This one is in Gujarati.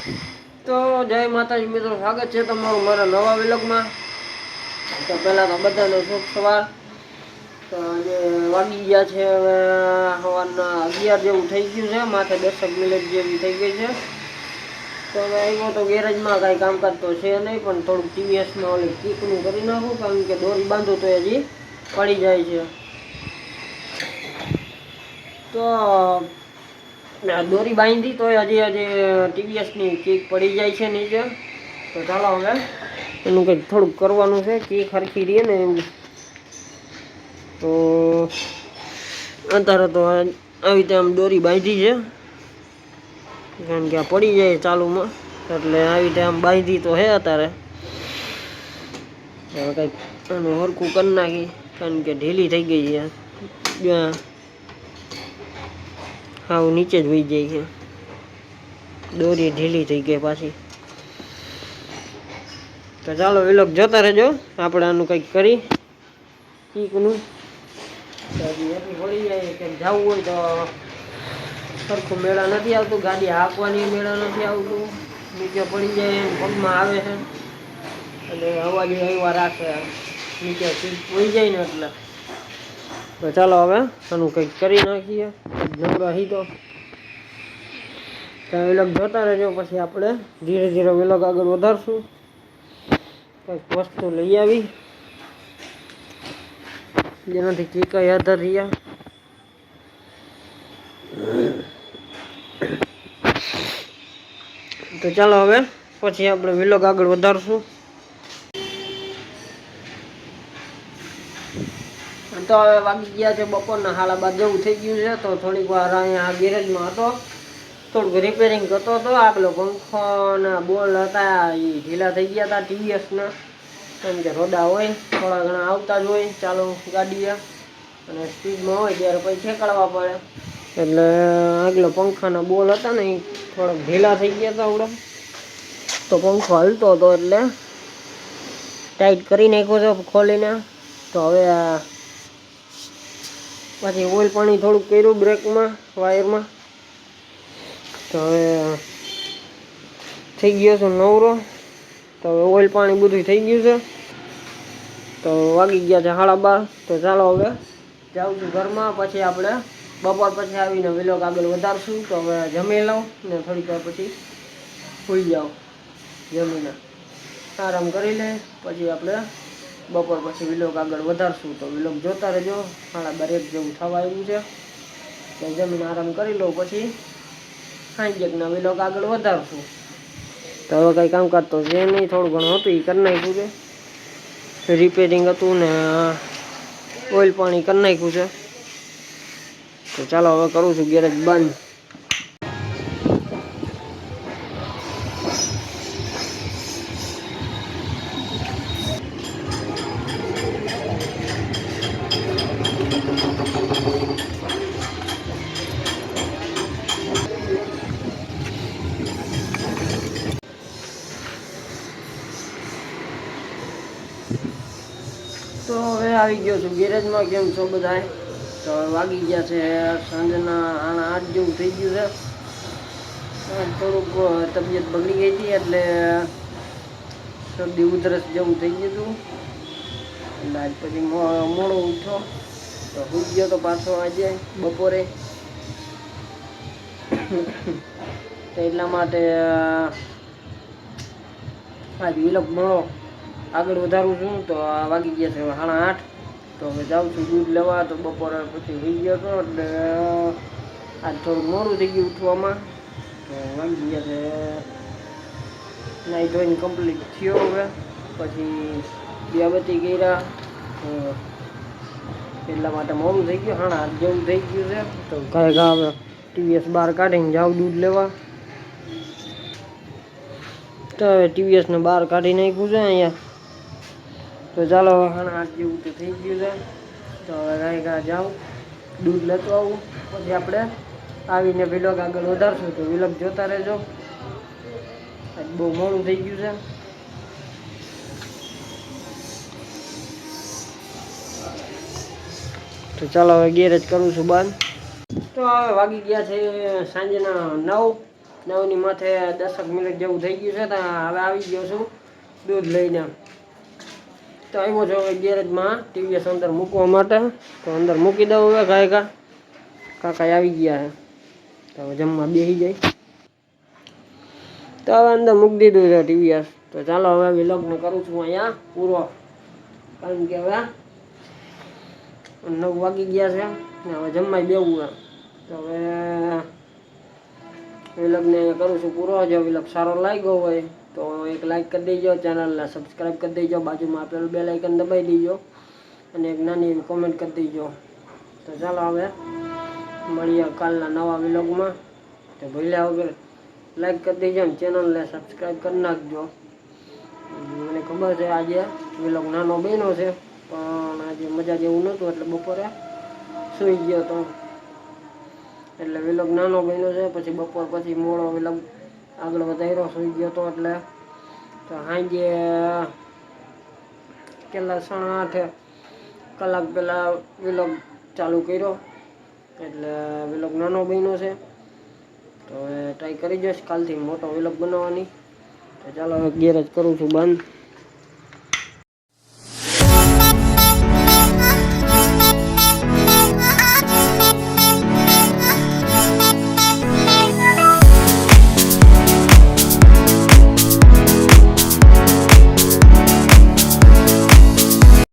તો જય માતાજી મિત્રો, સ્વાગત છે તમારું મારા નવા વિલોગમાં। તો પહેલાં તો બધાને શુભ સવાર। તો આજે વાગી ગયા છે હવે સવારના 11 જેવું થઈ ગયું છે, માથે 10 મિનિટ જેવી થઈ ગઈ છે। તો હવે આવ્યો તો ગેરેજમાં, કાંઈ કામકાજ તો છે નહીં, પણ થોડુંક ટીવીએસમાં ઓલી કીકનું કરી નાખું, કારણ કે દોરી બાંધું તો હજી પડી જાય છે। તો દોરી બાંધી તો હજી ટીવીએસની કીક પડી જાય છે નીચે। તો ચાલો હવે એનું કંઈક થોડુંક કરવાનું છે, કીક હરખી રહે ને એવું। તો અત્યારે તો આવી રીતે આમ દોરી બાંધી છે, કારણ કે આ પડી જાય ચાલુમાં, એટલે આવી રીતે આમ બાંધી તો હે અત્યારે। હવે કંઈક આનું હરખું કરી નાખી, કારણ કે ઢીલી થઈ ગઈ છે, હાવ નીચે જ વહી જાય છે, દોરી ઢીલી થઈ ગઈ પાછી। તો ચાલો વિલોગ જોતા રહેજો, આપણે આનું કંઈક કરી કીકનું। એટલી પડી જાય કે જવું હોય તો સરખું મેળા નથી આવતું, ગાડી હાંકવાની મેળા નથી આવતું, નીચે પડી જાય પગમાં આવે છે, એટલે અવાજ એવા રાખે નીચે કીક પડી જાય ને એટલે। તો ચાલો હવે આનું કંઈક કરી નાખીએ, નવરા હી તો વિલોગ જોતા રહેજો, પછી આપણે ધીરે ધીરે વિલોગ આગળ વધારશું। કંઈક વસ્તુ લઈ આવી જેનાથી કીક યાદ રહ્યા। તો ચાલો હવે પછી આપણે વિલોગ આગળ વધારશું। તો હવે વાગી ગયા છે બપોરના 12:30 જેવું થઈ ગયું છે। તો થોડીક વાર અહીંયા ગેરેજમાં હતો, થોડુંક રિપેરિંગ કરતો હતો। આપેલો પંખોના બોલ હતા એ ઢીલા થઈ ગયા હતા ટીવીએસના, કેમ કે રોડા હોય થોડા ઘણા આવતા જ હોય ચાલુ ગાડીએ, અને સ્પીડમાં હોય ત્યારે પછી ઠેકાડવા પડે, એટલે આગલો પંખાના બોલ હતા ને એ થોડાક ઢીલા થઈ ગયા હતા આવડે, તો પંખો હલતો હતો એટલે ટાઈટ કરી નાખ્યો છે ખોલીને। તો હવે પછી ઓઇલ પાણી થોડુંક કર્યું બ્રેકમાં, વાયરમાં। તો હવે થઈ ગયો છે નવરો, તો હવે ઓઇલ પાણી બધું થઈ ગયું છે। તો વાગી ગયા છે 12:30। તો ચાલો હવે જાઉં છું ઘરમાં, પછી આપણે બપોર પછી આવીને વિલોગ આગળ વધારશું। તો હવે જમી લઉં ને થોડીક વાર પછી સૂઈ જાઉં, જમીને આરામ કરી લે, પછી આપણે બપોર પછી વિલોગ આગળ વધારશું। તો વિલોગ જોતા રહેજો, 12:30 જેવું થવા આવ્યું છે। તો જમીને આરામ કરી લઉં, પછી સાંજેકના વિલોગ આગળ વધારશું। તો હવે કંઈ કામકાજ તો છે નહીં, થોડું ઘણું હતું એ કરી નાખ્યું છે, રિપેરિંગ હતું ને ઓઇલ પાણી કરી નાખ્યું છે। તો ચાલો હવે કરું છું ગેરેજ બંધ। તો હવે આવી ગયો છું ગેરેજમાં। કેમ છો બધાય? તો વાગી ગયા છે સાંજના 8 જેવું થઈ ગયું છે। થોડુંક તબિયત બગડી ગઈ હતી, એટલે શરદી ઉધરસ જેવું થઈ ગયું હતું, એટલે આજ પછી મોડો ઉઠ્યો, તો સૂઈ ગયો તો પાછો આજે બપોરે। તો એટલા માટે આજ વિલોગ મળો આગળ વધારું છું। તો વાગી ગયા છે 8:30। તો હવે જાઉં છું દૂધ લેવા। તો બપોરે પછી સૂઈ ગયો હતો, એટલે આજ થોડુંક મોડું થઈ ગયું ઉઠવામાં। તો વાગી ગયા છે, નાઈ ધોઈને કમ્પ્લીટ થયો, હવે પછી દિયાબત્તી કર્યા, એટલા માટે મોડું થઈ ગયું, 8:30 જેવું થઈ ગયું છે। તો કાંઈ હવે ટીવીએસ બહાર કાઢીને જાઉં દૂધ લેવા। તો હવે ટીવીએસને બહાર કાઢી નાખ્યું છે અહીંયા। તો ચાલો 8:30 જેવું તો થઈ ગયું છે। તો હવે કાંઈ જાઉં દૂધ લેતો આવું, પછી આપણે આવીને વિલોગ આગળ વધારશું। તો વિલોગ જોતા રહેજો, આજ બહુ મોડું થઈ ગયું છે। તો ચાલો હવે ગેરેજ કરું છું બંધ। તો હવે વાગી ગયા છે સાંજના 9। 9ની માથે 10 મિનિટ જેવું થઈ ગયું છે. તો હવે આવી ગયો છું દૂધ લઈને. તો આવ્યો છો હવે ગેરેજમાં ટીવીએસ અંદર મૂકવા માટે. તો અંદર મૂકી દઉં હવે ગાયકા. કાકા આવી ગયા છે તો હવે જમવા બેસી જાય. તો હવે અંદર મૂકી દીધું છે ટીવીએસ. તો ચાલો હવે વિલોગને કરું છું અહીંયા પૂરો, કારણ કે હવે 9 વાગી ગયા છે ને હવે જમવાય બેવું છે. તો હવે વિલોગને કરું છું પૂરો. જો વિલોગ સારો લાગ્યો હોય તો એક લાઈક કરી દેજો, ચેનલને સબસ્ક્રાઈબ કરી દેજો, બાજુમાં આપેલું બેલ આઇકન દબાવી દેજો અને એક નાની એવી કોમેન્ટ કરી દેજો. તો ચાલો હવે મળીએ કાલના નવા વિલોગમાં. તો ભૂલ્યા વગર લાઈક કરી દેજો ને ચેનલને સબસ્ક્રાઈબ કરી નાખજો. મને ખબર છે આજે વિલોગ નાનો બન્યો છે, પણ આજે મજા જેવું નહોતું એટલે બપોરે સૂઈ ગયો તો એટલે વિલોગ નાનો બન્યો છે. પછી બપોર પછી મોડો વિલોગ આગળ વધાર્યો, સૂઈ ગયો તો એટલે. તો સાંજે કેટલા 8:30 કલાક પહેલાં વિલોગ ચાલુ કર્યો એટલે વિલોગ નાનો બન્યો છે. તો હવે ટ્રાય કરી જોઈશ કાલથી મોટો વિલોગ બનાવવાની. તો ચાલો હવે ગેરેજ કરું છું બંધ.